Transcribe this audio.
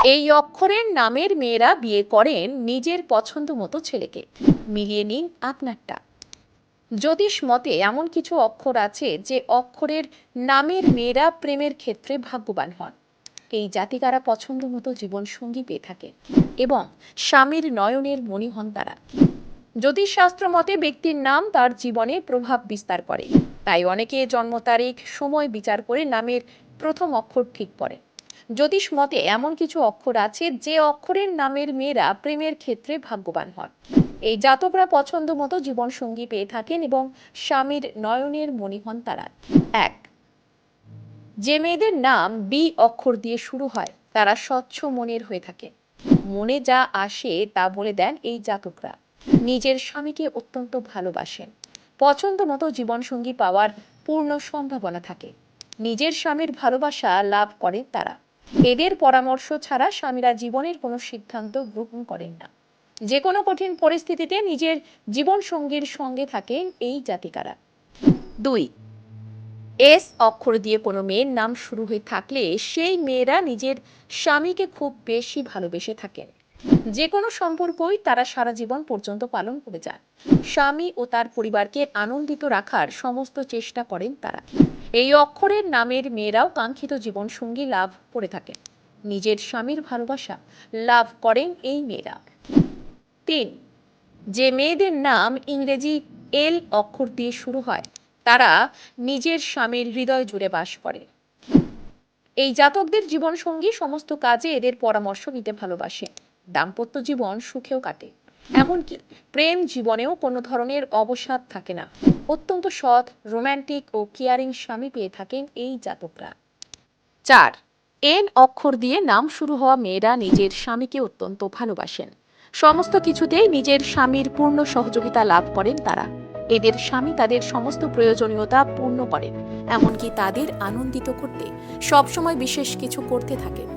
এই অক্ষরের নামের মেয়েরা বিয়ে করেন নিজের পছন্দ মতো ছেলেকে। মিলিয়ে নিন আপনারটা। জ্যোতিষ মতে এমন কিছু অক্ষর আছে যে অক্ষরের নামের মেয়েরা প্রেমের ক্ষেত্রে ভাগ্যবান হন। এই জাতিকারা পছন্দ মতো জীবনসঙ্গী পেয়ে থাকে এবং স্বামীর নয়নের মণি হন তারা। জ্যোতিষশাস্ত্র মতে ব্যক্তির নাম তার জীবনে প্রভাব বিস্তার করে, তাই অনেকে জন্ম তারিখ সময় বিচার করে নামের প্রথম অক্ষর ঠিক করে। জ্যোতিষ মতে এমন কিছু অক্ষর আছে যে অক্ষরের নামের মেয়েরা প্রেমের ক্ষেত্রে ভাগ্যবান হন। এই জাতকরা পছন্দ মতো জীবনসঙ্গী পেয়ে থাকেন এবং স্বামীর নয়নের মণি হন তারা। এক, যে মেয়েদের নাম বি অক্ষর দিয়ে শুরু হয় তারা স্বচ্ছ মনের হয়ে থাকে। মনে যা আসে তা বলে দেন এই জাতকরা। নিজের স্বামীকে অত্যন্ত ভালোবাসেন। পছন্দ মতো জীবনসঙ্গী পাওয়ার পূর্ণ সম্ভাবনা থাকে। নিজের স্বামীর ভালোবাসা লাভ করেন তারা। এদের পরামর্শ ছাড়া স্বামীরা জীবনের কোনো সিদ্ধান্ত গ্রহণ করেন না। যে কোনো কঠিন পরিস্থিতিতে নিজের জীবনসঙ্গীর সঙ্গে থাকেন এই জাতিকারা। দুই, এস অক্ষর দিয়ে কোনো মেয়ের নাম শুরু হয়ে থাকলে সেই মেয়েরা নিজের স্বামীকে খুব বেশি ভালোবেসে থাকেন। যে কোনো সম্পর্কই তারা সারা জীবন পর্যন্ত পালন করে যান। স্বামী ও তার পরিবারকে আনন্দিত রাখার সমস্ত চেষ্টা করেন তারা। এই অক্ষরের নামের মেয়েরাও কাঙ্ক্ষিত জীবনসঙ্গী লাভ করে থাকেন। নিজের স্বামীর ভালোবাসা লাভ করেন এই মেয়েরা। তিন, যে মেয়েদের নাম ইংরেজি এল অক্ষর দিয়ে শুরু হয় তারা নিজের স্বামীর হৃদয় জুড়ে বাস করে। এই জাতকদের জীবনসঙ্গী সমস্ত কাজে এদের পরামর্শ নিতে ভালোবাসে। দাম্পত্য জীবন সুখেও কাটে, এমনকি প্রেম জীবনেও কোনো ধরনের অবসাদ থাকে না। অত্যন্ত সৎ, রোম্যান্টিক ও কেয়ারিং স্বামী পেয়ে থাকেন এই জাতকরা। চার, এন অক্ষর দিয়ে নাম শুরু হওয়া মেয়েরা নিজের স্বামীকে অত্যন্ত ভালোবাসেন। সমস্ত কিছুতেই নিজের স্বামীর পূর্ণ সহযোগিতা লাভ করেন তারা। এদের স্বামী তাদের সমস্ত প্রয়োজনীয়তা পূর্ণ করেন, এমনকি তাদের আনন্দিত করতে সবসময় বিশেষ কিছু করতে থাকেন।